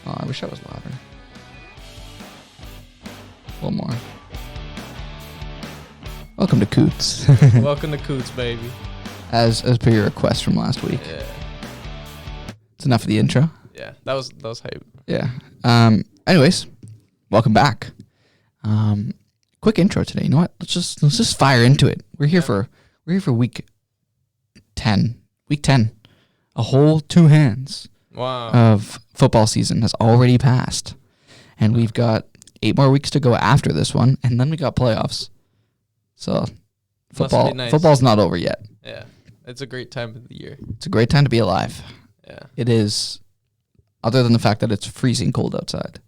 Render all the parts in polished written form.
Oh, I wish I was louder. A little more. Welcome to Cootes. Welcome to Cootes, baby. As per your request from last week. Yeah. It's enough of the intro. Yeah, that was hype. Yeah. Anyways, welcome back. Quick intro today. You know what? Let's just fire into it. We're here for week 10. Week 10. A whole 2 hands of football season has already passed. And we've got 8 more weeks to go after this one, and then we got playoffs. So football's not over yet. Yeah. It's a great time of the year. It's a great time to be alive. Yeah. It is, other than the fact that it's freezing cold outside.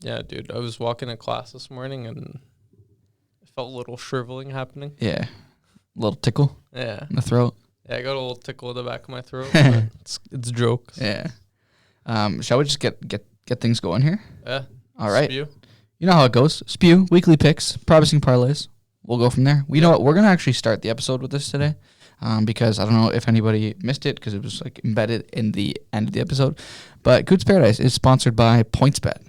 Yeah, dude. I was walking to class this morning and I felt a little shriveling happening. Yeah. A little tickle Yeah. in the throat. Yeah, I got a little tickle in the back of my throat. But it's jokes. Yeah. Shall we just get things going here? Yeah. All right. Spew. You know how it goes. Spew, weekly picks, promising parlays. We'll go from there. You know what? We're going to actually start the episode with this today because I don't know if anybody missed it because it was like embedded in the end of the episode. But Cootes Paradise is sponsored by PointsBet.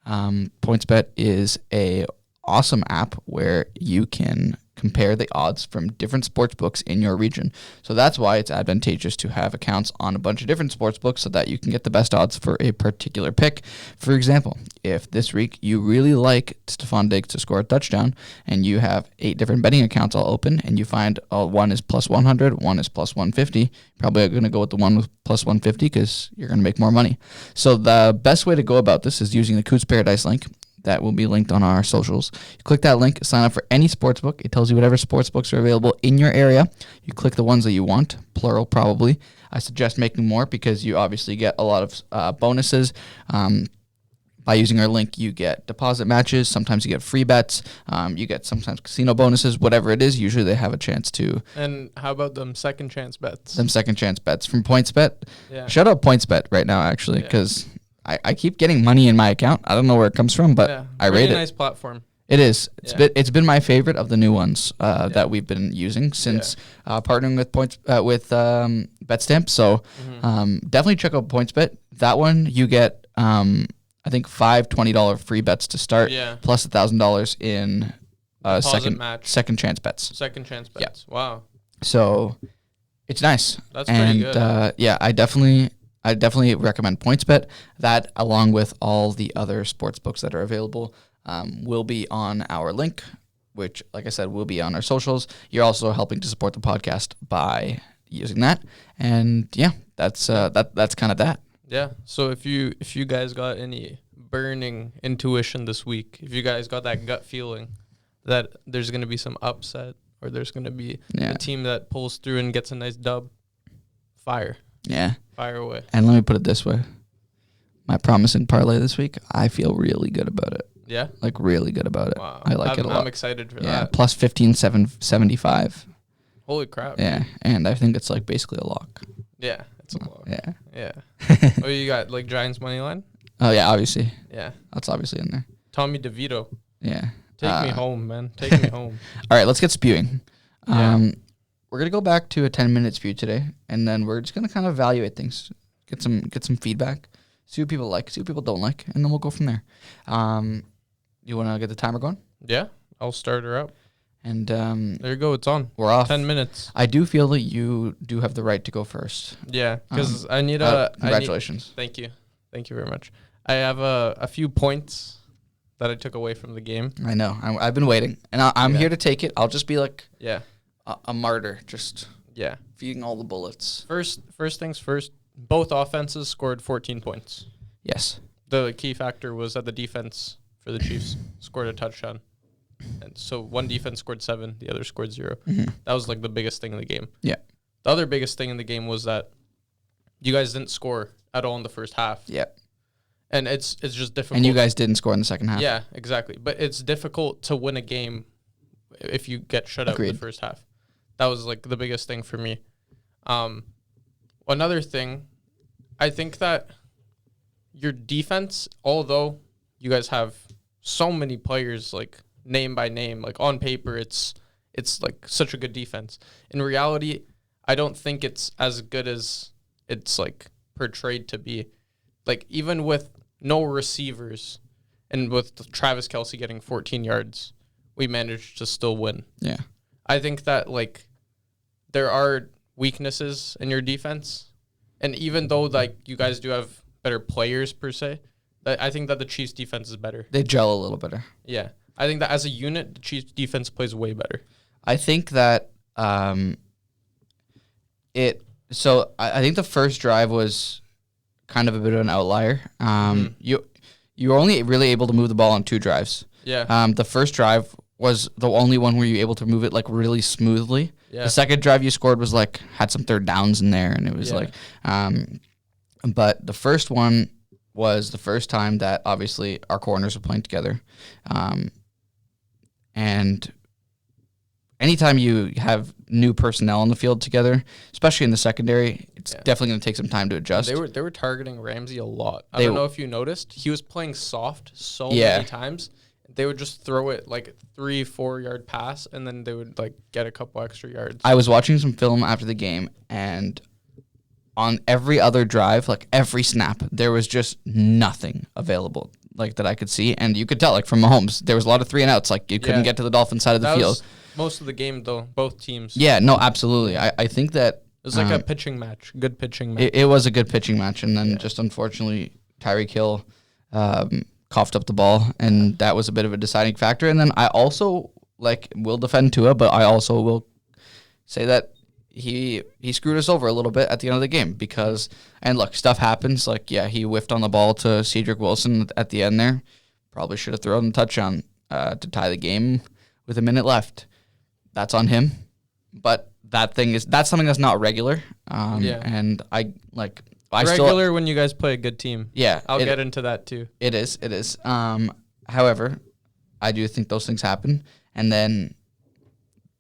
PointsBet is a awesome app where you can compare the odds from different sports books in your region. So that's why it's advantageous to have accounts on a bunch of different sports books so that you can get the best odds for a particular pick. For example, if this week you really like Stephon Diggs to score a touchdown and you have 8 different betting accounts all open and you find one is plus 100, one is plus 150, probably going to go with the one with plus 150 because you're going to make more money. So the best way to go about this is using the Cootes Paradise link. That will be linked on our socials. You click that link, sign up for any sportsbook. It tells you whatever sportsbooks are available in your area. You click the ones that you want, plural probably. I suggest making more because you obviously get a lot of bonuses. By using our link, you get deposit matches. Sometimes you get free bets. You get sometimes casino bonuses. Whatever it is, usually they have a chance to. And how about them second chance bets? Them second chance bets from PointsBet. Yeah. Shout out PointsBet right now, actually, because... I keep getting money in my account. I don't know where it comes from, but I rate it. Nice platform. It is. It's been my favorite of the new ones that we've been using since partnering with BetStamp. So definitely check out PointsBet. That one you get I think 5 $20 free bets to start, plus $1,000 in second chance bets. Second chance bets. Yeah. Wow. So it's nice. That's pretty good. I definitely recommend PointsBet. That, along with all the other sports books that are available, will be on our link, which, like I said, will be on our socials. You're also helping to support the podcast by using that. And that's kind of that. Yeah. So if you guys got any burning intuition this week, if you guys got that gut feeling that there's going to be some upset or there's going to be a team that pulls through and gets a nice dub, fire. Yeah. Fire away. And let me put it this way. My promising parlay this week, I feel really good about it. Yeah? Like, really good about it. Wow. I like it a lot. I'm excited for that. Yeah, plus 15.75. Holy crap. Yeah, and I think it's, like, basically a lock. Yeah, it's a lock. Yeah. Yeah. Oh, you got, like, Giants money line? Oh, yeah, obviously. Yeah. That's obviously in there. Tommy DeVito. Yeah. Take me home, man. Take me home. All right, let's get spewing. We're going to go back to a 10-minute spew today, and then we're just going to kind of evaluate things, get some feedback, see what people like, see what people don't like, and then we'll go from there. You want to get the timer going? Yeah, I'll start her up. And there you go, it's on. We're off. 10 minutes. I do feel that you do have the right to go first. Yeah, because I need congratulations. Thank you. Thank you very much. I have a few points that I took away from the game. I know. I've been waiting, and I'm here to take it. I'll just be like... Yeah. A martyr, just feeding all the bullets. First things first, both offenses scored 14 points. Yes. The key factor was that the defense for the Chiefs scored a touchdown. And so one defense scored 7, the other scored 0. Mm-hmm. That was like the biggest thing in the game. Yeah. The other biggest thing in the game was that you guys didn't score at all in the first half. Yeah. And it's just difficult. And you guys didn't score in the second half. Yeah, exactly. But it's difficult to win a game if you get shut out in the first half. That was like the biggest thing for me. Another thing, I think that your defense, although you guys have so many players like name by name, like on paper, it's like such a good defense. In reality, I don't think it's as good as it's like portrayed to be. Like even with no receivers, and with Travis Kelce getting 14 yards, we managed to still win. Yeah. I think that, like, there are weaknesses in your defense, and even though, like, you guys do have better players per se, I think that the Chiefs' defense is better. They gel a little better. Yeah. I think that as a unit, the Chiefs' defense plays way better. I think that I think the first drive was kind of a bit of an outlier. You were only really able to move the ball on 2 drives. Yeah. The first drive was the only one where you were able to move it like really smoothly. Yeah. The second drive you scored was like had some third downs in there, and it was but the first one was the first time that obviously our corners were playing together, and anytime you have new personnel on the field together, especially in the secondary, it's definitely going to take some time to adjust. They were targeting Ramsey a lot. I don't know if you noticed. He was playing soft so many times. They would just throw it like 3-4 yard pass, and then they would like get a couple extra yards. I was watching some film after the game, and on every other drive, like every snap, there was just nothing available like that I could see, and you could tell like from Mahomes, there was a lot of 3 and outs. Like you couldn't get to the Dolphin side of the field. Most of the game, though, both teams. Yeah, no, absolutely. I think that it was like a pitching match, good pitching match. It was a good pitching match, and then just unfortunately, Tyreek Hill coughed up the ball, and that was a bit of a deciding factor. And then I also will defend Tua, but I also will say that he screwed us over a little bit at the end of the game because, and look, stuff happens. Like, yeah, he whiffed on the ball to Cedric Wilson at the end there. Probably should have thrown the touchdown to tie the game with a minute left. That's on him, but that's something that's not regular. And I regular when you guys play a good team. Yeah, I'll get into that too. It is. However, I do think those things happen, and then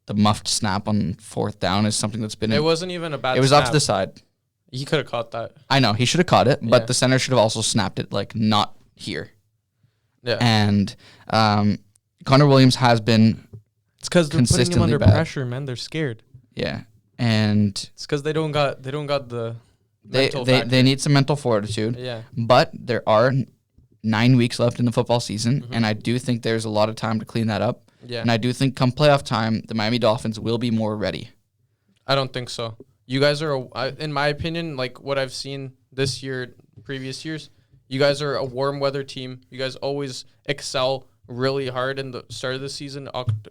the muffed snap on 4th down is something that's been. It wasn't even a bad. It was snap. off to the side. He could have caught that. I know he should have caught it, but the center should have also snapped it like not here. Yeah, and Connor Williams has been. It's because they're putting him under pressure, man. They're scared. Yeah, and it's because they don't got the. They need some mental fortitude. Yeah, but there are 9 weeks left in the football season, and I do think there's a lot of time to clean that up. Yeah, and I do think come playoff time, the Miami Dolphins will be more ready. I don't think so. You guys are, in my opinion, like what I've seen this year, previous years, you guys are a warm weather team. You guys always excel really hard in the start of the season,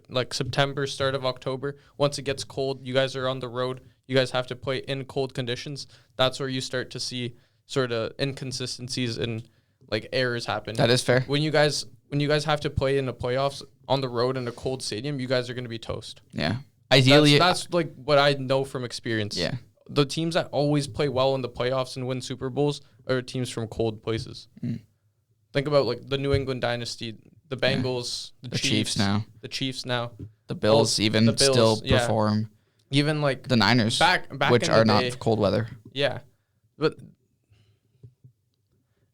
like September, start of October. Once it gets cold, you guys are on the road. You guys have to play in cold conditions. That's where you start to see sort of inconsistencies and like errors happen. That is fair. When you guys have to play in the playoffs on the road in a cold stadium, you guys are going to be toast. Yeah. Ideally, that's like what I know from experience. Yeah. The teams that always play well in the playoffs and win Super Bowls are teams from cold places. Think about like the New England dynasty, the Bengals, the Chiefs now, the Bills still perform. Even like the Niners, back which in are the not day, cold weather. Yeah, but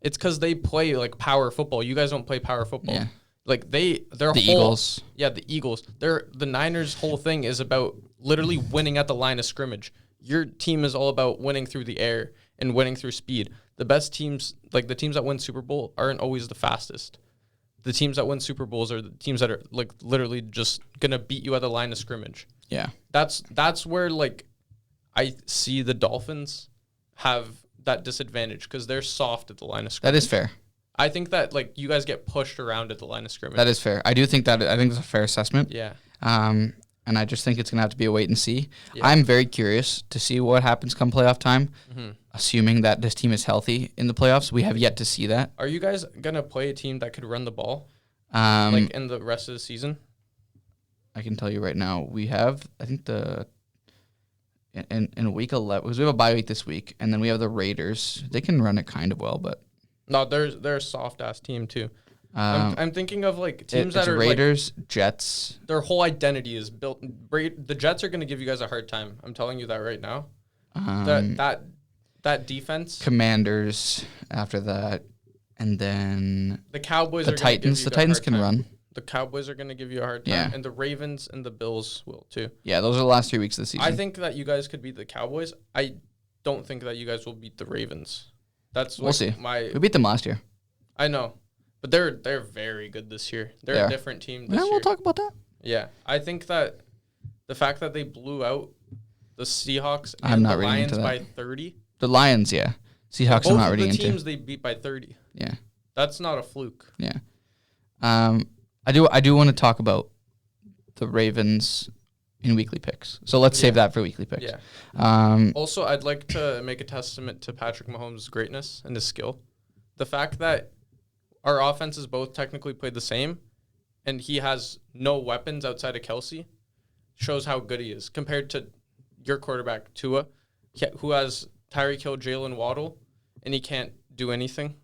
it's because they play like power football. You guys don't play power football. Yeah. Like Eagles. Yeah, the Eagles. The Niners' whole thing is about literally winning at the line of scrimmage. Your team is all about winning through the air and winning through speed. The best teams, like the teams that win Super Bowl, aren't always the fastest. The teams that win Super Bowls are the teams that are like literally just gonna beat you at the line of scrimmage. Yeah. That's where like I see the Dolphins have that disadvantage because they're soft at the line of scrimmage. That is fair. I think that like you guys get pushed around at the line of scrimmage. That is fair. I think that's a fair assessment. Yeah. And I just think it's gonna have to be a wait and see. Yeah. I'm very curious to see what happens come playoff time. Assuming that this team is healthy in the playoffs, we have yet to see that. Are you guys gonna play a team that could run the ball, like in the rest of the season? I can tell you right now, we have I think in week 11 because we have a bye week this week, and then we have the Raiders. They can run it kind of well, but no, they're a soft ass team too. I'm thinking of like teams that are Raiders, like, Jets. Their whole identity is built. The Jets are going to give you guys a hard time. I'm telling you that right now. That defense. Commanders after that, and then the Cowboys. The Titans. The Titans can run. The Cowboys are going to give you a hard time, and the Ravens and the Bills will too. Yeah, those are the last 3 weeks of the season. I think that you guys could beat the Cowboys. I don't think that you guys will beat the Ravens. We'll see. We beat them last year. I know, but they're very good this year. They're a different team this year. We'll talk about that. Yeah, I think that the fact that they blew out the Seahawks I'm and not the reading Lions into by that. 30. The Lions, yeah. Seahawks, I'm not reading Both of the into. teams they beat by 30. Yeah. That's not a fluke. Yeah. I do want to talk about the Ravens in weekly picks. So let's save that for weekly picks. Yeah. Also, I'd like to make a testament to Patrick Mahomes' greatness and his skill. The fact that our offenses both technically played the same, and he has no weapons outside of Kelsey, shows how good he is compared to your quarterback, Tua, who has Tyreek Hill, Jalen Waddle, and he can't do anything.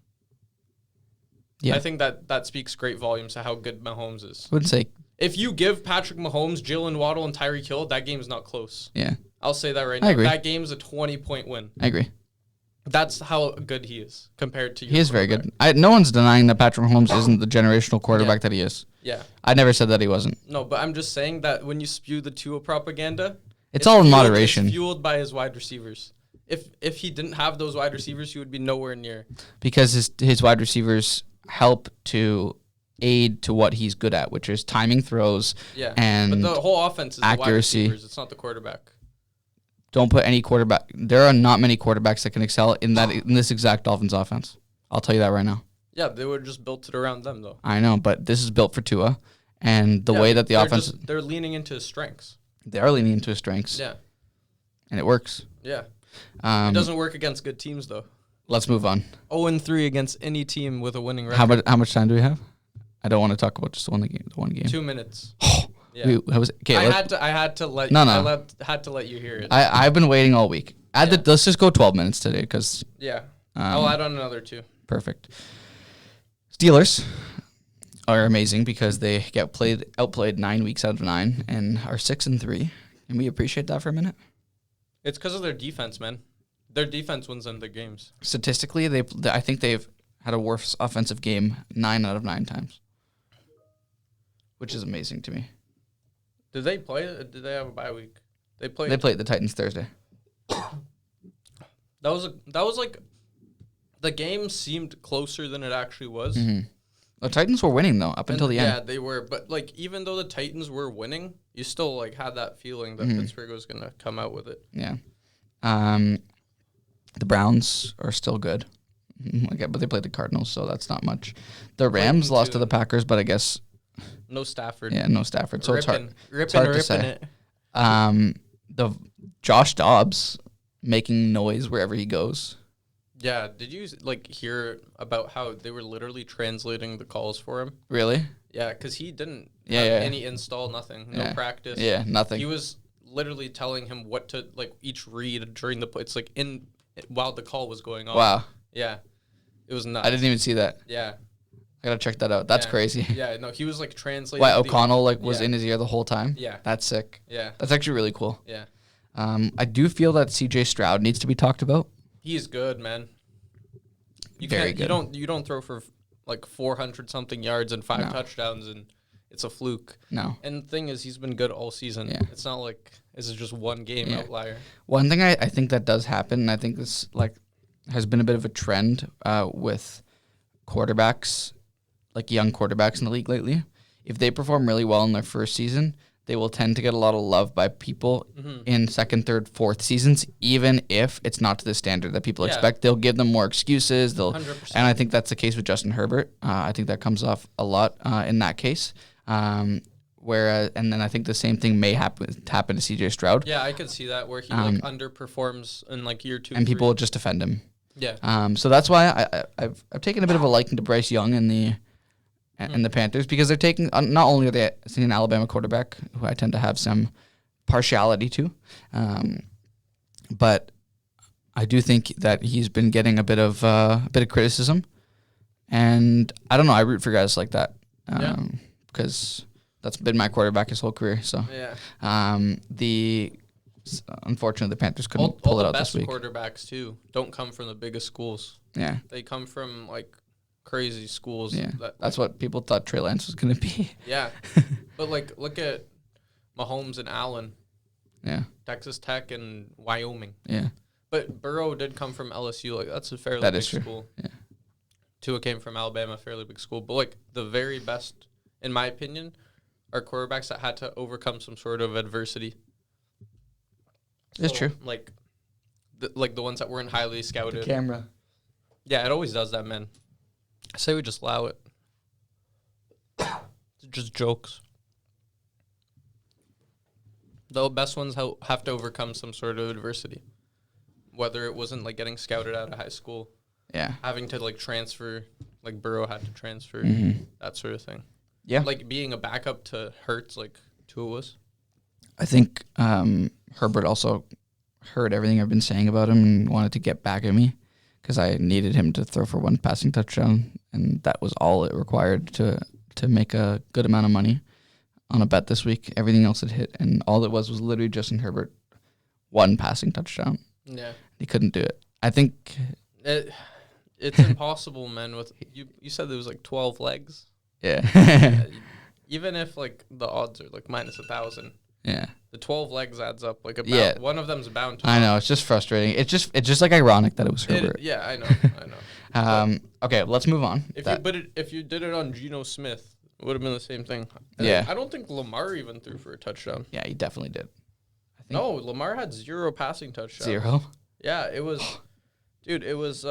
Yeah. I think that speaks great volumes to how good Mahomes is. I wouldn't say. If you give Patrick Mahomes, Jalen Waddle, and Tyreek Hill, that game's not close. Yeah. I'll say that right now. I agree. That game's a 20-point win. I agree. That's how good he is compared to you. He is very good. No one's denying that Patrick Mahomes isn't the generational quarterback that he is. Yeah. I never said that he wasn't. No, but I'm just saying that when you spew the Tua propaganda, it's all in moderation. It's fueled by his wide receivers. If he didn't have those wide receivers, he would be nowhere near. Because his wide receivers help to aid to what he's good at, which is timing throws and but the whole offense is accuracy. The wide receivers. It's not the quarterback. Don't put any quarterback. There are not many quarterbacks that can excel in this exact Dolphins offense. I'll tell you that right now. Yeah, they would just built it around them, though. I know, but this is built for Tua, and the way that the offense they're leaning into his strengths. They are leaning into his strengths. Yeah, and it works. Yeah, it doesn't work against good teams, though. Let's move on. 0-3 against any team with a winning record. How much time do we have? I don't want to talk about just the one game. 2 minutes. Yeah. I had to let you hear it. I've been waiting all week. Let's just go 12 minutes today because I'll add on another 2. Perfect. Steelers are amazing because they get outplayed 9 weeks out of 9 and are 6-3, and we appreciate that for a minute. It's because of their defense, man. Their defense wins them their games. Statistically, I think they've had a worse offensive game 9 out of 9 times, which is amazing to me. Did they play? Did they have a bye week? They played the Titans Thursday. That was like the game seemed closer than it actually was. Mm-hmm. The Titans were winning though up until the end. Yeah, they were. But like even though the Titans were winning, you still like had that feeling that Pittsburgh was gonna come out with it. Yeah. The Browns are still good. But they played the Cardinals, so that's not much. The Rams lost to the Packers, but I guess no Stafford. Yeah, no Stafford. So it's hard to say. It. The Josh Dobbs making noise wherever he goes. Yeah, did you hear about how they were literally translating the calls for him? Really? Yeah, because he didn't have any install, nothing, no practice. Yeah, nothing. He was literally telling him what to each read during the play. It's while the call was going on. Wow. Yeah, it was nuts. I didn't even see that. Yeah, I gotta check that out. That's crazy. Yeah, no, he was translating. Why O'Connell was in his ear the whole time? Yeah, that's sick. Yeah, that's actually really cool. Yeah. I do feel that C.J. Stroud needs to be talked about. He's good, man. Very good. You don't throw for 400 something yards and 5 touchdowns and it's a fluke. No. And the thing is, he's been good all season. Yeah. It's not like this is just one game outlier. One thing I think that does happen, and I think this has been a bit of a trend with quarterbacks, young quarterbacks in the league lately. If they perform really well in their first season, they will tend to get a lot of love by people in second, third, fourth seasons, even if it's not to the standard that people expect. They'll give them more excuses. 100%. And I think that's the case with Justin Herbert. I think that comes off a lot in that case. Whereas, and then I think the same thing may happen to CJ Stroud. Yeah, I could see that where he underperforms in year 2, and 3. People will just defend him. Yeah. So that's why I've taken a bit of a liking to Bryce Young and the Panthers, because they're taking not only are they seeing an Alabama quarterback who I tend to have some partiality to, but I do think that he's been getting a bit of criticism, and I don't know. I root for guys like that because that's been my quarterback his whole career. So unfortunately the Panthers couldn't pull it out this week. All the best quarterbacks too don't come from the biggest schools. Yeah, they come from crazy schools. Yeah, that's what people thought Trey Lance was going to be. Yeah, but look at Mahomes and Allen. Yeah, Texas Tech and Wyoming. Yeah, but Burrow did come from LSU. That's a fairly big school. Yeah, Tua came from Alabama, fairly big school. But, like, the very best, in my opinion, are quarterbacks that had to overcome some sort of adversity. It's true. Like the ones that weren't highly scouted. The camera. Yeah, it always does that, man. I say we just allow it. Just jokes. The best ones have to overcome some sort of adversity. Whether it wasn't, like, getting scouted out of high school. Yeah. Having to, like, transfer. Like, Burrow had to transfer. That sort of thing. Yeah. Like, being a backup to Hurts, like Tua was. I think Herbert also heard everything I've been saying about him and wanted to get back at me because I needed him to throw for one passing touchdown, and that was all it required to make a good amount of money on a bet this week. Everything else had hit, and all it was literally Justin Herbert, one passing touchdown. Yeah. He couldn't do it. I think it's impossible, man. With you said there was like 12 legs. Yeah. Even if, like, the odds are like minus 1,000. Yeah. The 12 legs adds up. Like, one of them's bound to. I know, it's just frustrating. It's just like ironic that it was Herbert. Yeah, I know. Okay, let's move on. If you did it on Geno Smith, it would have been the same thing. I don't think Lamar even threw for a touchdown. Yeah, he definitely did. No, Lamar had 0 passing touchdowns. 0? Yeah, it was. Dude, it was.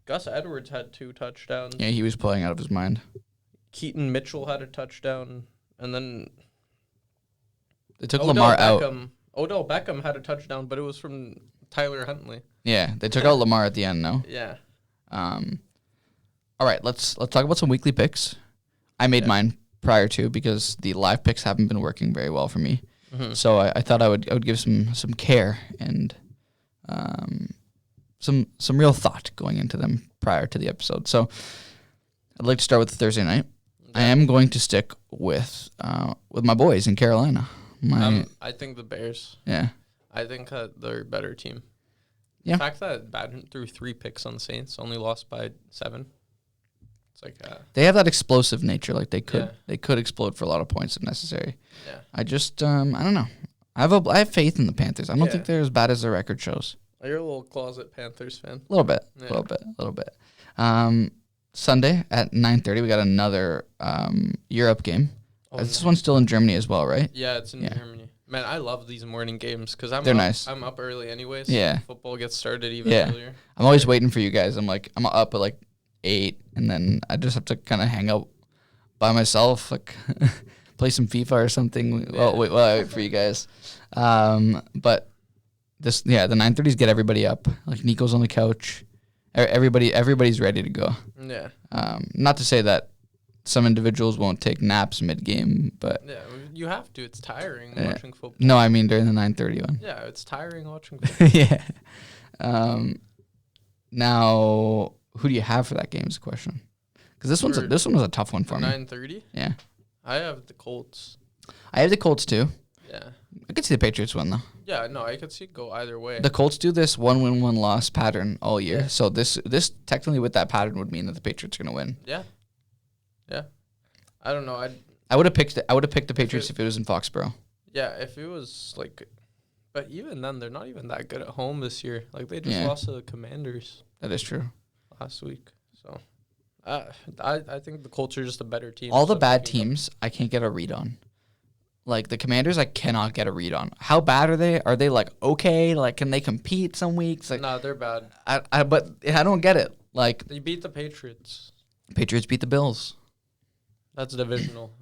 Gus Edwards had 2 touchdowns. Yeah, he was playing out of his mind. Keaton Mitchell had a touchdown, and then they took Lamar out. Odell Beckham had a touchdown, but it was from Tyler Huntley. Yeah, they took out Lamar at the end, no? Yeah. All right, let's talk about some weekly picks. I made mine prior to because the live picks haven't been working very well for me. Mm-hmm. So I thought I would give some care and some real thought going into them prior to the episode. So I'd like to start with Thursday night. I am going to stick with my boys in Carolina. I think the Bears. Yeah. I think they're a better team. Yeah. The fact that Batten threw 3 picks on the Saints, only lost by 7. It's like they have that explosive nature. Like they could explode for a lot of points if necessary. Yeah. I just I don't know. I have faith in the Panthers. I don't think they're as bad as their record shows. You're a little closet Panthers fan. A little bit. Sunday at 9:30, we got another Europe game. This one's still in Germany as well, right? Yeah, it's in Germany. Man, I love these morning games because they're nice. I'm up early anyways. Yeah. Football gets started even earlier. I'm always waiting for you guys. I'm up at like 8, and then I just have to kind of hang out by myself, like play some FIFA or something. Yeah. While I wait for you guys. But the 9:30s get everybody up. Like Nico's on the couch. Everybody's ready to go. Yeah. Not to say that some individuals won't take naps mid-game, but yeah, you have to. It's tiring watching football. No, I mean during the 9:30 one. Yeah, it's tiring watching football. Yeah. Now, who do you have for that game? Is the question. Because this one was a tough one for me. 9:30. Yeah. I have the Colts. I have the Colts too. Yeah. I could see the Patriots win though. Yeah, no, I could see it go either way. The Colts do this 1-win, 1-loss pattern all year. Yeah. So this technically with that pattern would mean that the Patriots are going to win. Yeah. Yeah. I don't know. I would have picked the Patriots if it was in Foxborough. Yeah, if it was like, but even then they're not even that good at home this year. Like they just lost to the Commanders. That is true. Last week. So I think the Colts are just a better team. All the bad teams I can't get a read on. Like, the Commanders, I cannot get a read on. How bad are they? Are they, like, okay? Like, can they compete some weeks? Like, no, they're bad. But I don't get it. Like, they beat the Patriots. Patriots beat the Bills. That's divisional.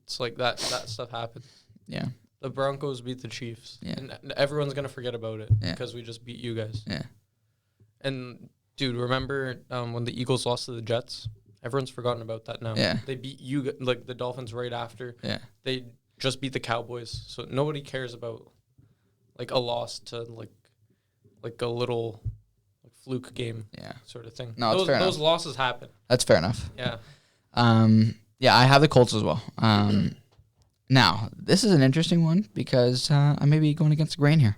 It's like that stuff happens. Yeah. The Broncos beat the Chiefs. Yeah. And everyone's going to forget about it because we just beat you guys. Yeah. And, dude, remember when the Eagles lost to the Jets? Everyone's forgotten about that now. Yeah. They beat you, like, the Dolphins right after. Yeah. They just beat the Cowboys, so nobody cares about like a loss to like a little like fluke game, sort of thing. No, those losses happen. That's fair enough. Yeah. Yeah, I have the Colts as well. Now this is an interesting one because I may be going against the grain here.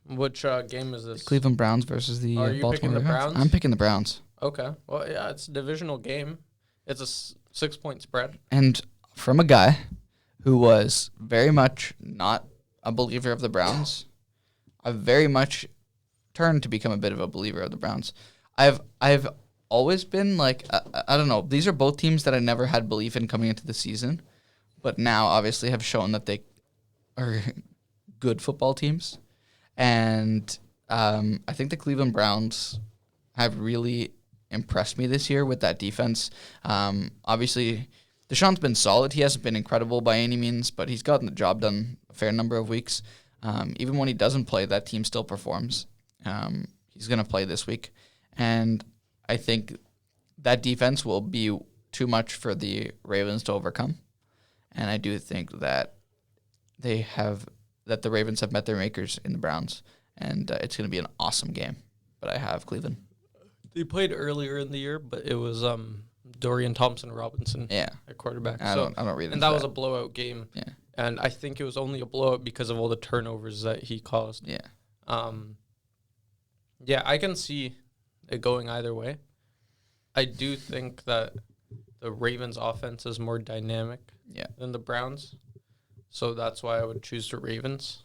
Which game is this? Cleveland Browns versus the Are you Baltimore picking the Browns? I'm picking the Browns. Okay. Well, yeah, it's a divisional game. It's a 6-point spread. And from a guy who was very much not a believer of the Browns, I've very much turned to become a bit of a believer of the Browns. I've always been like I don't know. These are both teams that I never had belief in coming into the season, but now obviously have shown that they are good football teams, and I think the Cleveland Browns have really impressed me this year with that defense. Obviously, Deshaun's been solid. He hasn't been incredible by any means, but he's gotten the job done a fair number of weeks. Even when he doesn't play, that team still performs. He's going to play this week, and I think that defense will be too much for the Ravens to overcome. And I do think that the Ravens have met their makers in the Browns, and it's going to be an awesome game. But I have Cleveland. They played earlier in the year, but it was Dorian Thompson-Robinson at quarterback. I don't read into and that was a blowout game. Yeah. And I think it was only a blowout because of all the turnovers that he caused. Yeah. I can see it going either way. I do think that the Ravens' offense is more dynamic than the Browns. So that's why I would choose the Ravens.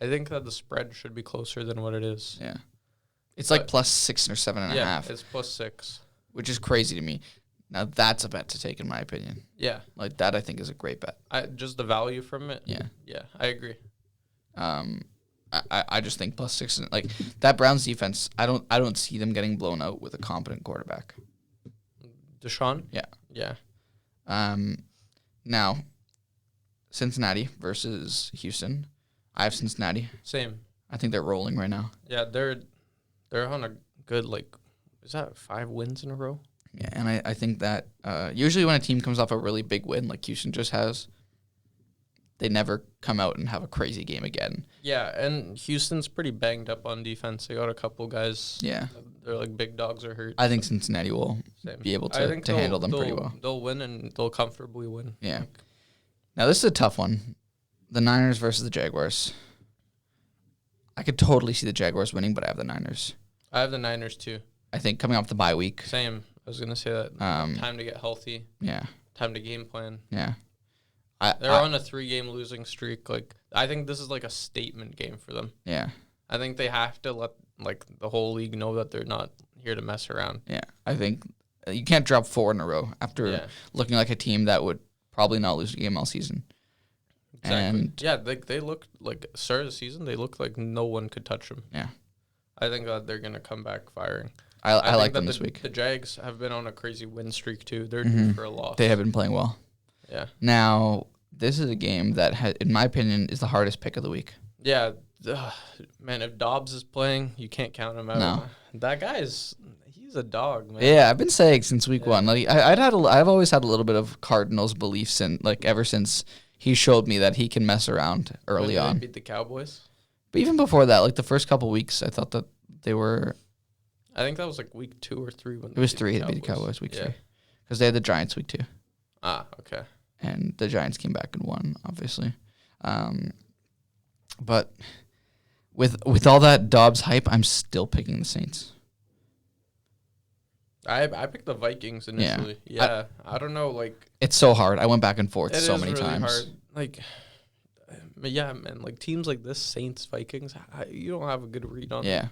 I think that the spread should be closer than what it is. Yeah. It's like plus 6 or 7.5. Yeah, it's plus 6. Which is crazy to me. Now, that's a bet to take, in my opinion. Yeah. Like, that I think is a great bet. Just the value from it? Yeah. Yeah, I agree. I just think plus 6, like, that Browns defense, I don't see them getting blown out with a competent quarterback. Deshaun? Yeah. Yeah. Now, Cincinnati versus Houston. I have Cincinnati. Same. I think they're rolling right now. Yeah, they're on a good, is that 5 wins in a row? Yeah, and I think that usually when a team comes off a really big win like Houston just has, they never come out and have a crazy game again. Yeah, and Houston's pretty banged up on defense. They got a couple guys. Yeah. They're like big dogs are hurt. I think Cincinnati will be able to handle them pretty well. They'll win, and they'll comfortably win. Yeah. Now, this is a tough one. The Niners versus the Jaguars. I could totally see the Jaguars winning, but I have the Niners. I have the Niners, too. I think coming off the bye week. Same. I was going to say that. Time to get healthy. Yeah. Time to game plan. Yeah. They're on a 3-game losing streak. I think this is like a statement game for them. Yeah. I think they have to let the whole league know that they're not here to mess around. Yeah. I think you can't drop 4 in a row after looking like a team that would probably not lose a game all season. Exactly. And they look like start of the season. They look like no one could touch them. Yeah. I think that they're gonna come back firing. I like them this week. The Jags have been on a crazy win streak too. They're due for a loss. They have been playing well. Yeah. Now this is a game that, in my opinion, is the hardest pick of the week. Yeah, man. If Dobbs is playing, you can't count him out. No. That guy's he's a dog, man. Yeah, I've been saying since week 1. Like I've always had a little bit of Cardinals beliefs in ever since he showed me that he can mess around early on. They beat the Cowboys. But even before that, the first couple weeks, I thought that they were. I think that was week 2 or 3 when it was 3. They beat the Cowboys week 3 because they had the Giants week 2. Ah, okay. And the Giants came back and won, obviously. But with all that Dobbs hype, I'm still picking the Saints. I picked the Vikings initially. Yeah. I don't know, it's so hard. I went back and forth so many really times. Hard. Man, teams like this, Saints, Vikings, you don't have a good read on. Yeah.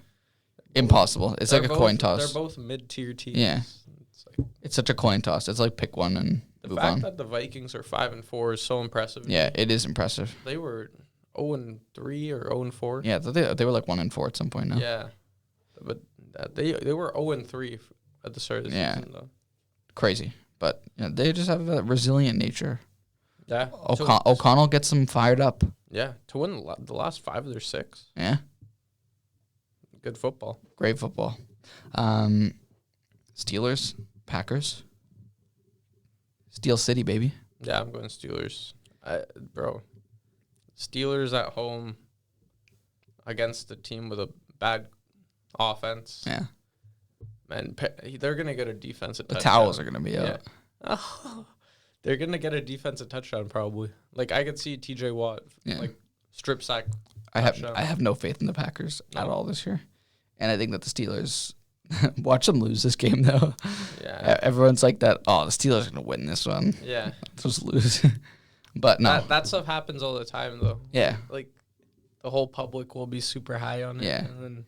Impossible. It's like a coin toss. They're both mid-tier teams. Yeah. It's such a coin toss. It's like pick one and move on. The fact that the Vikings are 5-4 is so impressive. Yeah, it is impressive. They were 0-3 or 0-4. Yeah, they were 1-4 at some point now. Yeah, but they were 0-3 at the start of the season though. Crazy, but they just have a resilient nature. Yeah, O'Connell gets them fired up. Yeah, to win the last 5 of their 6. Yeah, good football. Great football. Steelers, Packers. Steel City, baby. Yeah, I'm going Steelers. Bro, Steelers at home against a team with a bad offense. Yeah. Man, they're going to get a defensive touchdown. The towels are going to be out. Oh, they're going to get a defensive touchdown probably. I could see TJ Watt, strip sack. I have no faith in the Packers at all this year. And I think that the Steelers, watch them lose this game, though. Yeah. Everyone's like that, the Steelers are going to win this one. Yeah. Just lose. But no. That stuff happens all the time, though. Yeah. The whole public will be super high on it. Yeah. And then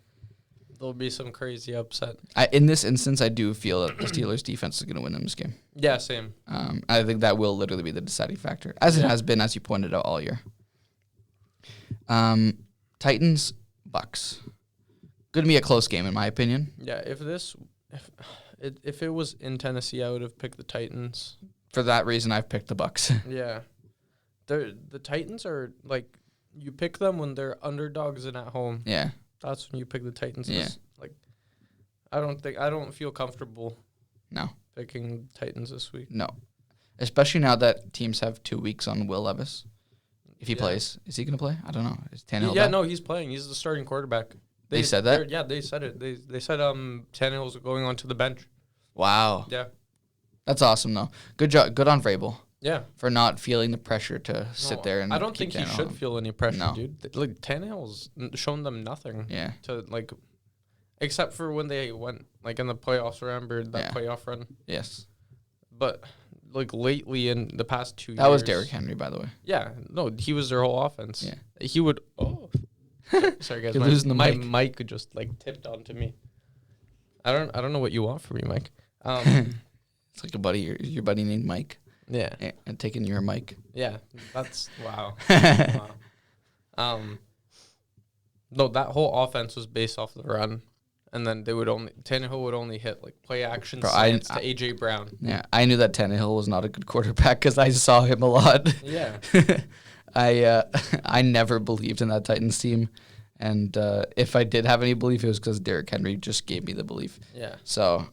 there'll be some crazy upset. In this instance, I do feel that the Steelers' defense is going to win them this game. Yeah, same. I think that will literally be the deciding factor, as it has been, as you pointed out, all year. Titans, Bucks. Going to be a close game, in my opinion. Yeah, if it was in Tennessee, I would have picked the Titans. For that reason, I've picked the Bucks. Yeah. The Titans are, like, you pick them when they're underdogs and at home. Yeah. That's when you pick the Titans. Yeah. Like, I don't feel comfortable No. picking Titans this week. No. Especially now that teams have 2 weeks on Will Levis. If he plays. Is he going to play? I don't know. Is Tannehill back? No, he's playing. He's the starting quarterback. They said that? Yeah, they said it. They said Tannehill's going onto the bench. Wow. Yeah. That's awesome, though. Good job. Good on Vrabel. Yeah. For not feeling the pressure to sit there and I don't keep think he Tannehill should on. feel any pressure, No. dude. Like, Tannehill's shown them nothing. Yeah. To, like, except for when they went, like, in the playoffs, remember that playoff run? Yes. But, like, lately in the past 2 years. That was Derrick Henry, by the way. Yeah. No, he was their whole offense. Yeah. He would. Oh. Sorry, guys. You're losing the my mic. mic just, like, tipped onto me. I don't know what you want from me, Mike. It's like a buddy, your buddy named Mike. Yeah. And taking your mic. Yeah. That's, wow. Wow. No, that whole offense was based off the run. And then Tannehill would only hit, like, play action slants to A.J. Brown. Yeah, I knew that Tannehill was not a good quarterback because I saw him a lot. Yeah. I never believed in that Titans team. And if I did have any belief, it was because Derrick Henry just gave me the belief. Yeah. So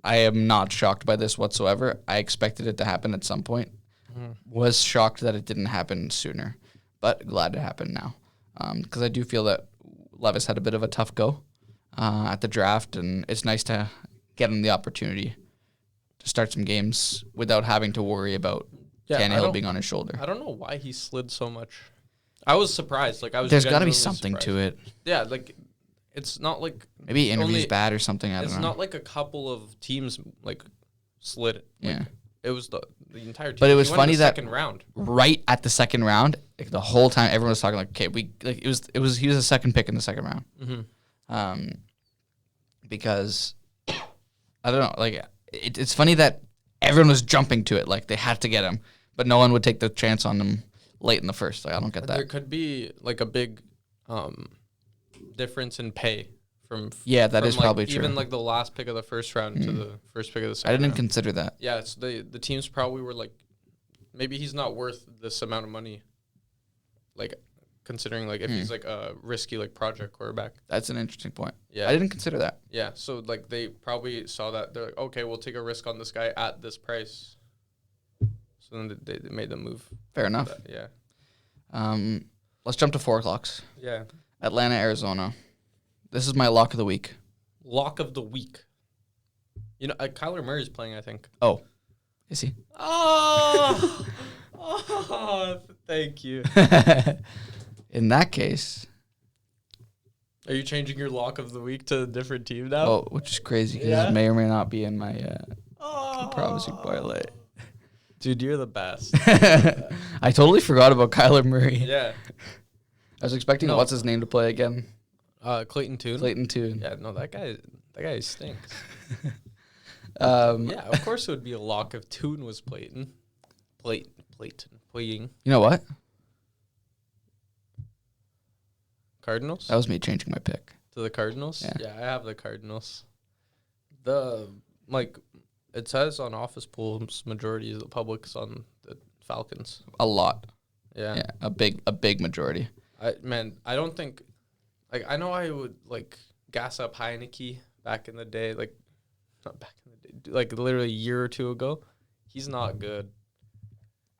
I am not shocked by this whatsoever. I expected it to happen at some point. Was shocked that it didn't happen sooner, but glad it happened now. Because I do feel that Levis had a bit of a tough go at the draft, and it's nice to get him the opportunity to start some games without having to worry about Tannehill being on his shoulder. I don't know why he slid so much. I was surprised. Like, There's got to be something to it. Yeah, like, it's not like maybe interview's bad or something. I don't know. It's not like a couple of teams like slid it. Like, Yeah. It was the entire team. But it was He went funny the that second round. right at the second round, like the whole time everyone was talking like, okay, he was the second pick in the second round. Mm-hmm. Because I don't know, like it's funny that everyone was jumping to it, like they had to get him, but no one would take the chance on him late in the first. Like I don't get that. There could be like a big difference in pay from that is like, probably true. Even like the last pick of the first round to the first pick of the second. I didn't round. consider that. Yeah, so the teams probably were like, maybe he's not worth this amount of money. Like, considering like if he's like a risky like project quarterback. That's an interesting point. Yeah, I didn't consider that. Yeah, so like they probably saw that they're like, okay, we'll take a risk on this guy at this price. So then they made the move. Fair enough. Yeah. Let's jump to 4 o'clocks. Yeah. Atlanta, Arizona. This is my lock of the week. Lock of the week. You know, Kyler Murray's playing, I think. Oh, is he? Oh, thank you. In that case. Are you changing your lock of the week to a different team now? Oh, which is crazy because it may or may not be in my promising parlay. Dude, you're the best. I totally forgot about Kyler Murray. Yeah. I was expecting what's his name to play again. Clayton Tune. Clayton Tune. Yeah, no, that guy stinks. Yeah, Yeah, of course it would be a lock if Tune was playing. Playing. You know what? Cardinals? That was me changing my pick. To the Cardinals? Yeah. I have the Cardinals. It says on Office Pools, majority of the public's on the Falcons. A lot. Yeah. Yeah, a big majority. I don't think, like, I know I would, like, gas up Heineke back in the day, like, not back in the day, like, literally a year or two ago. He's not good.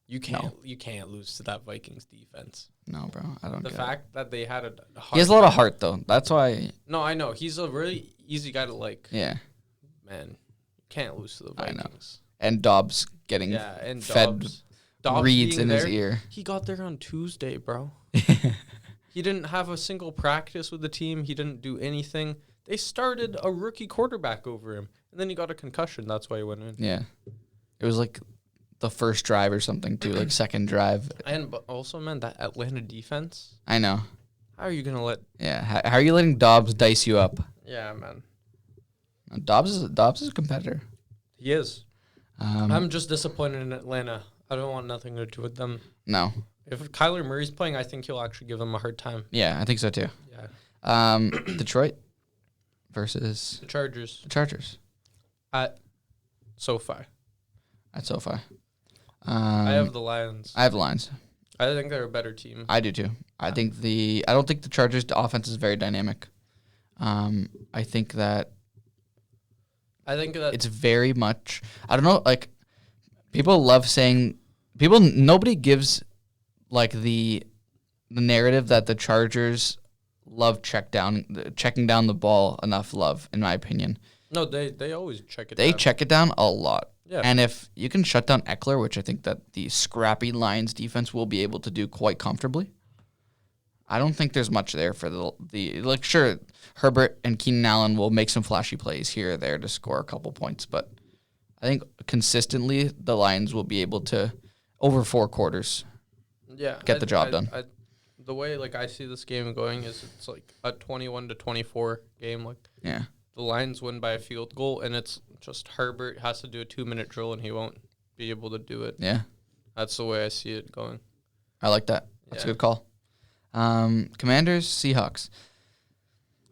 You can't lose to that Vikings defense. No, bro, I don't. The fact that they had a he has a lot of heart, though. That's why. No, I know he's a really easy guy to like. Yeah. Man, you can't lose to the Vikings. I know. And Dobbs getting fed Dobbs reeds in his ear. He got there on Tuesday, bro. He didn't have a single practice with the team. He didn't do anything. They started a rookie quarterback over him, and then he got a concussion. That's why he went in. Yeah. It was like the first drive or something, too, like second drive. But also, man, that Atlanta defense. I know. How are you gonna let? Yeah. How are you letting Dobbs dice you up? Yeah, man. Dobbs is a competitor. He is. Um, I'm just disappointed in Atlanta. I don't want nothing to do with them. no. If Kyler Murray's playing, I think he'll actually give them a hard time. Yeah, I think so too. Yeah. Detroit versus The Chargers the Chargers at SoFi. at SoFi. I have the Lions. I have the Lions. I think they're a better team. I do too. I don't think the Chargers' offense is very dynamic. I think that it's very much. I don't know. Like people love saying nobody gives like the narrative that the Chargers love checking down the ball enough love, in my opinion. No, they always check it. They down. check it down a lot. Yeah. And if you can shut down Eckler, which I think that the scrappy Lions defense will be able to do quite comfortably, I don't think there's much there for the sure, Herbert and Keenan Allen will make some flashy plays here or there to score a couple points, but I think consistently the Lions will be able to, over 4 quarters, get the job done. The way I see this game going is it's like a 21-24 game. Yeah. The Lions win by a field goal, and it's just Herbert has to do a 2-minute drill, and he won't be able to do it. Yeah. That's the way I see it going. I like that. That's a good call. Commanders, Seahawks.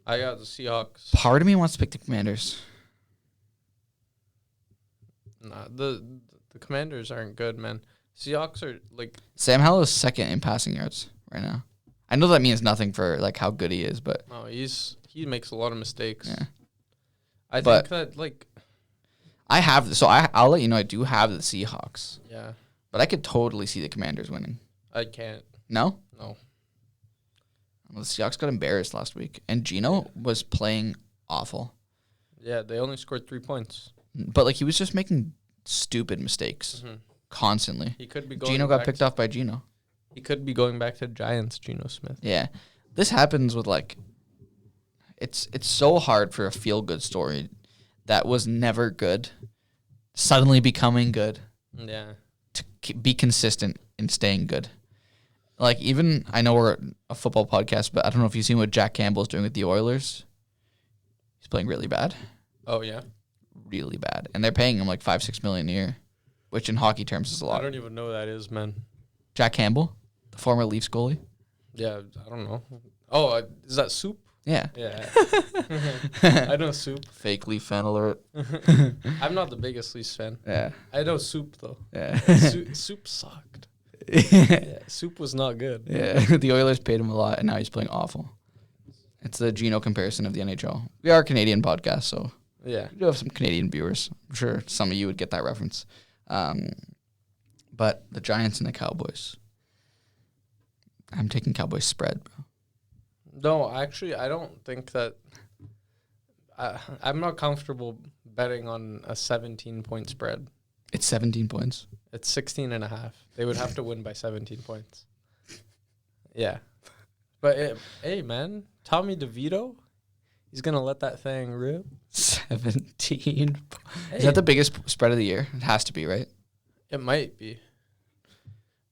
I got the Seahawks. Part of me wants to pick the Commanders. Nah, the Commanders aren't good, man. Seahawks are Sam Howell is second in passing yards right now. I know that means nothing for how good he is, but no, he makes a lot of mistakes. Yeah. I think that I'll let you know I do have the Seahawks. Yeah. But I could totally see the Commanders winning. I can't. No? No. Well, the Seahawks got embarrassed last week, and Geno was playing awful. Yeah, they only scored 3 points. But he was just making stupid mistakes constantly. He could be going. Geno got picked off by Geno. He could be going back to Giants, Geno Smith. Yeah. This happens with it's so hard for a feel-good story that was never good suddenly becoming good. Yeah. To be consistent in staying good. Even, I know we're a football podcast, but I don't know if you've seen what Jack Campbell's doing with the Oilers. He's playing really bad. Oh, yeah? Really bad. And they're paying him $5-6 million a year, which in hockey terms is a lot. I don't even know who that is, man. Jack Campbell, the former Leafs goalie. Yeah, I don't know. Oh, is that Soup? Yeah. Yeah. I know Soup. Fake Leaf fan alert. I'm not the biggest Leafs fan. Yeah. I know Soup, though. Yeah. Soup sucked. Yeah, Soup was not good. Yeah. The Oilers paid him a lot, and now he's playing awful. It's the Geno comparison of the NHL. We are a Canadian podcast, so yeah, we do have some Canadian viewers. I'm sure some of you would get that reference. But the Giants and the Cowboys. I'm taking Cowboys spread, bro. No, actually, I don't think that. I'm not comfortable betting on a 17-point spread. It's 17 points. It's 16.5. They would have to win by 17 points. Yeah. But, hey, man, Tommy DeVito, he's going to let that thing rip. 17. Hey. Is that the biggest spread of the year? It has to be, right? It might be.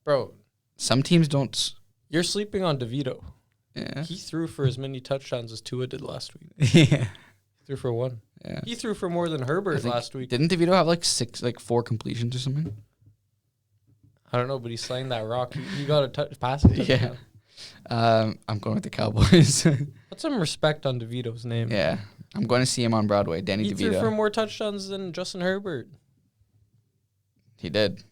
Bro. Some teams don't. You're sleeping on DeVito. Yeah. He threw for as many touchdowns as Tua did last week. Yeah. He threw for 1. Yeah. He threw for more than Herbert last week. Didn't DeVito have 4 completions or something? I don't know, but he's slaying that rock. He got a passing touchdown. Yeah. I'm going with the Cowboys. Put some respect on DeVito's name. Yeah. I'm going to see him on Broadway. Danny He DeVito. threw for more touchdowns than Justin Herbert. He did.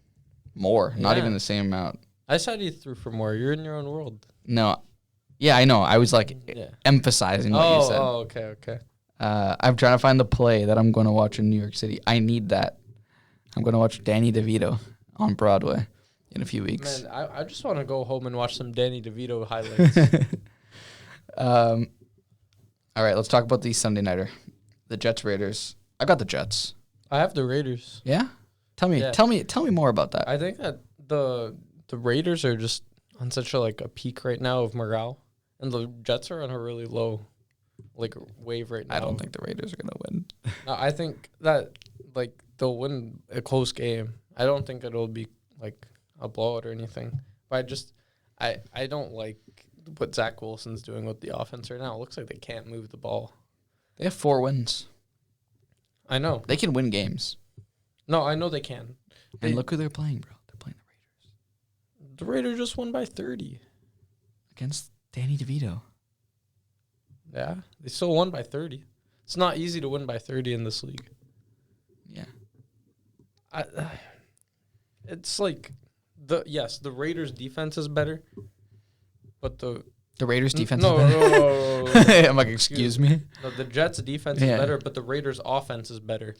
More. Yeah. Not even the same amount. I said he threw for more. You're in your own world. No. Yeah, I know. I was emphasizing what you said. Oh, okay. I'm trying to find the play that I'm going to watch in New York City. I need that. I'm going to watch Danny DeVito on Broadway in a few weeks. Man, I just want to go home and watch some Danny DeVito highlights. All right, let's talk about the Sunday nighter. The Jets Raiders. I got the Jets. I have the Raiders. Yeah? Tell me more about that. I think that the Raiders are just on such a peak right now of morale, and the Jets are on a really low wave right now. I don't think the Raiders are going to win. No, I think that they'll win a close game. I don't think it'll be a blowout or anything. But I don't like what Zach Wilson's doing with the offense right now. It looks like they can't move the ball. They have 4 wins. I know. They can win games. No, I know they can. And look who they're playing, bro. They're playing the Raiders. The Raiders just won by 30. Against Danny DeVito. Yeah, they still won by 30. It's not easy to win by 30 in this league. Yeah. It's like the Raiders defense is better, but the Raiders defense no, is better. no. I'm like, excuse me? No, the Jets defense is better, but the Raiders offense is better.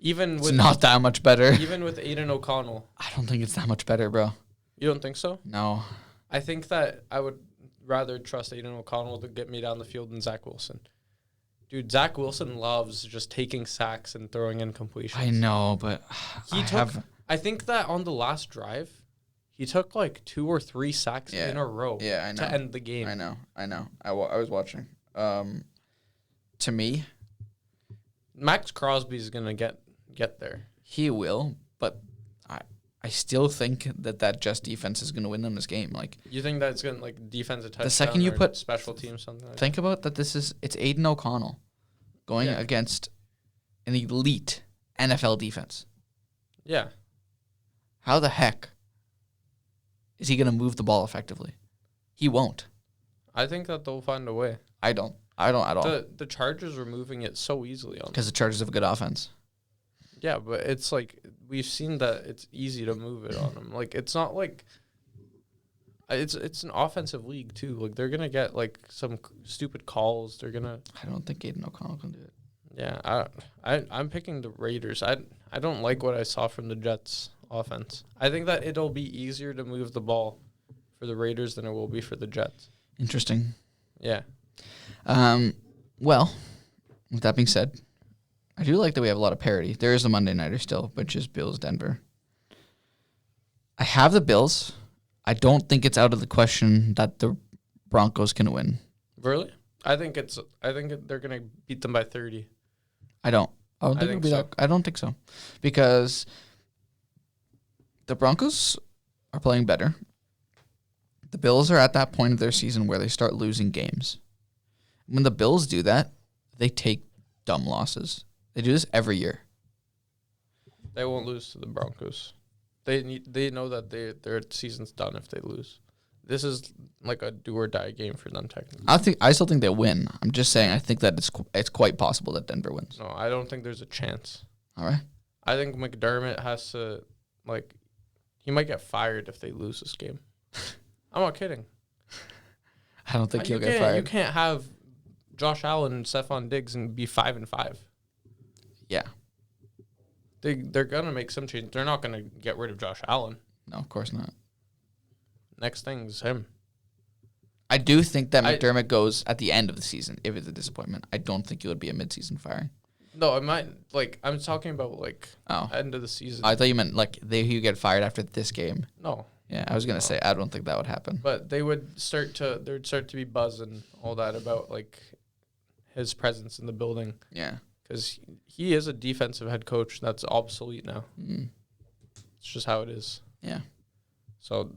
It's not that much better. Even with Aiden O'Connell. I don't think it's that much better, bro. You don't think so? No. I think that I would rather trust Aiden O'Connell to get me down the field than Zach Wilson. Dude, Zach Wilson loves just taking sacks and throwing in completions. I know, but I think that on the last drive, he took like 2 or 3 sacks in a row I know. to end the game. I know. I was watching. To me, Max Crosby's going to get there. he will, but I still think that Jets defense is going to win them this game. Like, You think that's going to, like, defensive touchdown second you or put- special teams, something like that? think about that. It's Aiden O'Connell going against an elite NFL defense. Yeah. How the heck is he going to move the ball effectively? He won't. I think that they'll find a way. I don't at all. The Chargers are moving it so easily on them. Because the Chargers have a good offense. Yeah, but it's like we've seen that it's easy to move it on them. Like it's not like it's an offensive league too. Like they're gonna get like some stupid calls. They're gonna. I don't think Aiden O'Connell can do it. Yeah, I'm picking the Raiders. I don't like what I saw from the Jets offense. I think that it'll be easier to move the ball for the Raiders than it will be for the Jets. Interesting. Yeah. Well, with that being said, I do like that we have a lot of parity. There is a Monday nighter still, which is Bills Denver. I have the Bills. I don't think it's out of the question that the Broncos can win. Really? I think they're gonna beat them by 30. I don't think it'll be so. that. I don't think so, because the Broncos are playing better. The Bills are at that point of their season where they start losing games. When the Bills do that, they take dumb losses. They do this every year. They won't lose to the Broncos. They know that their season's done if they lose. This is like a do or die game for them technically. I still think they win. I'm just saying I think that it's quite possible that Denver wins. No, I don't think there's a chance. All right. I think McDermott has to he might get fired if they lose this game. I'm not kidding. I don't think he'll get fired. You can't have Josh Allen and Stephon Diggs and be 5-5. Yeah. They're gonna make some change. They're not gonna get rid of Josh Allen. No, of course not. Next thing is him. I do think that McDermott goes at the end of the season if it's a disappointment. I don't think it would be a midseason firing. No, it might I'm talking about end of the season. I thought you meant he would get fired after this game. No. Yeah, I was gonna say I don't think that would happen. But there'd start to be buzz and all that about his presence in the building. Yeah. Because he is a defensive head coach that's obsolete now. Mm. It's just how it is. Yeah. So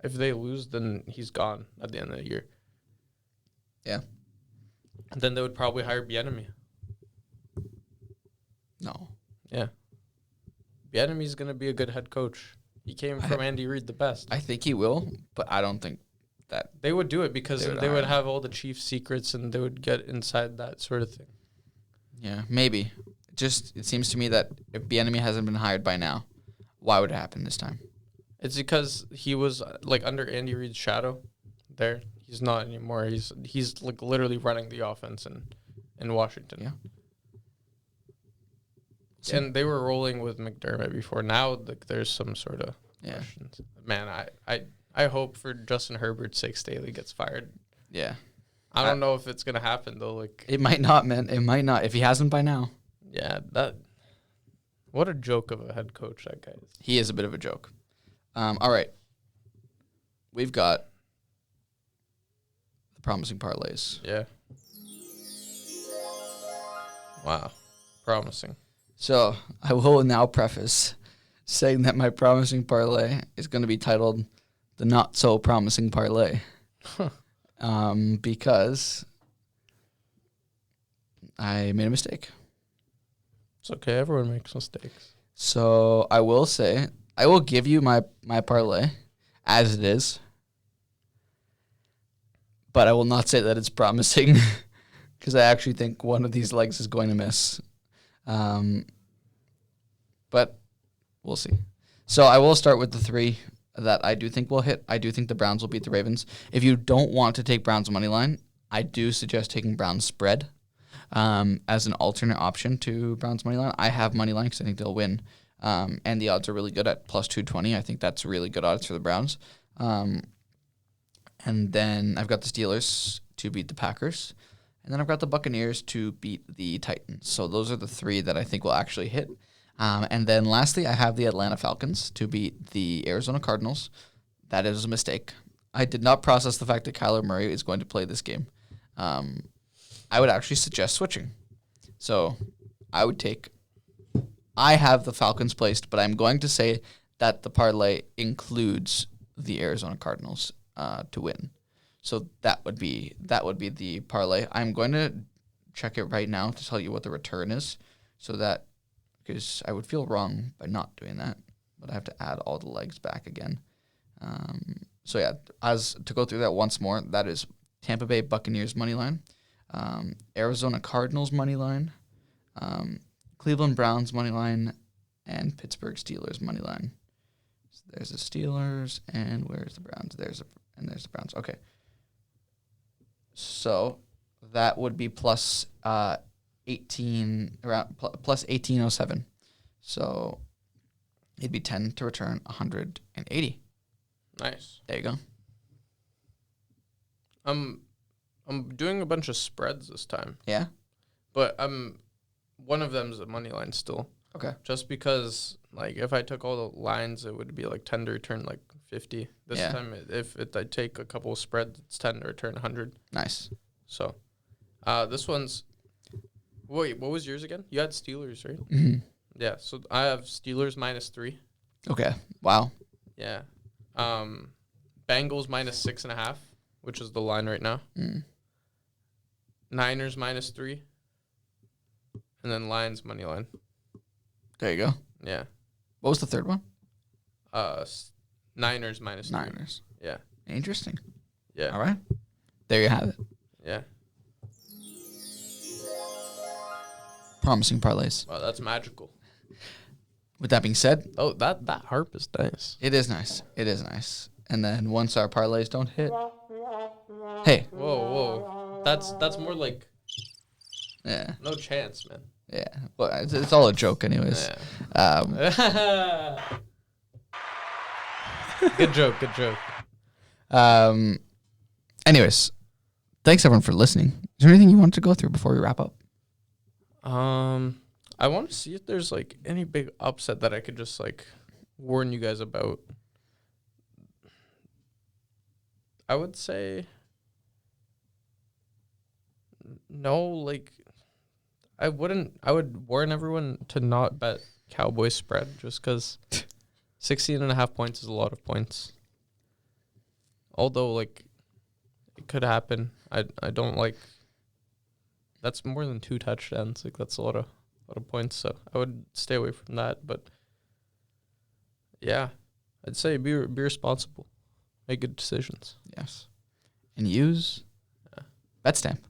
if they lose, then he's gone at the end of the year. Yeah. And then they would probably hire Bieniemy. No. Yeah. Bieniemy's going to be a good head coach. He came from Andy Reid the best. I think he will, but I don't think that they would do it because they would hire have all the Chiefs' secrets and they would get inside that sort of thing. Yeah, maybe. It seems to me that if Bieniemy hasn't been hired by now, why would it happen this time? It's because he was under Andy Reid's shadow there. He's not anymore. He's literally running the offense in Washington. Yeah. And they were rolling with McDermott before. Now there's some sort of questions. Man, I hope for Justin Herbert's sake Staley gets fired. Yeah. I don't know if it's gonna happen though. It might not, man. It might not. If he hasn't by now. Yeah, what a joke of a head coach that guy is. He is a bit of a joke. All right. We've got the promising parlays. Yeah. Wow. Promising. So I will now preface saying that my promising parlay is going to be titled the Not So Promising Parlay. because I made a mistake. It's okay. Everyone makes mistakes. So I will say, I will give you my parlay as it is, but I will not say that it's promising because I actually think one of these legs is going to miss. But we'll see. So I will start with the 3 that I do think will hit. I do think the Browns will beat the Ravens. If you don't want to take Browns money line, I do suggest taking Browns spread as an alternate option to Browns money line. I have money line because I think they'll win, and the odds are really good at plus 220. I think that's really good odds for the Browns. And then I've got the Steelers to beat the Packers, and then I've got the Buccaneers to beat the Titans. So those are the 3 that I think will actually hit. And then lastly, I have the Atlanta Falcons to beat the Arizona Cardinals. That is a mistake. I did not process the fact that Kyler Murray is going to play this game. I would actually suggest switching. So I have the Falcons placed, but I'm going to say that the parlay includes the Arizona Cardinals to win. So that would be the parlay. I'm going to check it right now to tell you what the return is, so that, because I would feel wrong by not doing that, but I have to add all the legs back again. So yeah, as to go through that once more, that is Tampa Bay Buccaneers money line, Arizona Cardinals money line, Cleveland Browns money line, and Pittsburgh Steelers money line. So there's the Steelers, and where's the Browns? There's the Browns. Okay. So that would be plus 18 around plus 1807. So it'd be 10 to return 180. Nice. There you go. I'm doing a bunch of spreads this time. Yeah. But one of them's a money line still. Okay. Just because, like, if I took all the lines, it would be like 10 to return like 50. This time, if I take a couple of spreads, it's 10 to return 100. Nice. So, this one's. Wait, what was yours again? You had Steelers, right? Mm-hmm. Yeah. So I have Steelers -3. Okay. Wow. Yeah. Bengals -6.5, which is the line right now. Niners -3. And then Lions money line. There you go. Yeah. What was the third one? Niners -3. Niners. Yeah. Interesting. Yeah. All right. There you have it. Yeah. Promising parlays. Wow, that's magical. With that being said, Oh, that harp is nice. it is nice. It is nice. And then once our parlays don't hit, hey, Whoa. That's more like yeah, no chance, man. yeah. Well, it's all a joke, anyways. Yeah. Good joke. Anyways, thanks everyone for listening. Is there anything you wanted to go through before we wrap up? I want to see if there's like any big upset that I could just like warn you guys about. I would say no, like I would warn everyone to not bet Cowboys spread just because 16.5 points is a lot of points. Although like it could happen. I don't like that's more than 2 touchdowns. Like that's a lot of points. So I would stay away from that. But yeah, I'd say be responsible, make good decisions. Yes, and use BetStamp.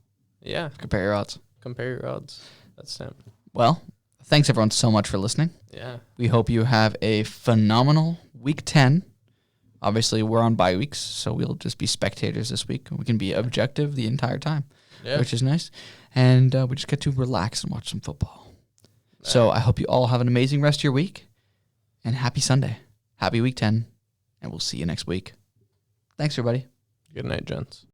Yeah, Compare your odds. compare your odds. That's it. Well, thanks everyone so much for listening. Yeah, We hope you have a phenomenal week 10. Obviously, we're on bye weeks, so we'll just be spectators this week. We can be objective the entire time, yeah. which is nice. And we just get to relax and watch some football. So I hope you all have an amazing rest of your week. And happy Sunday. Happy week 10. And we'll see you next week. Thanks, everybody. Good night, gents.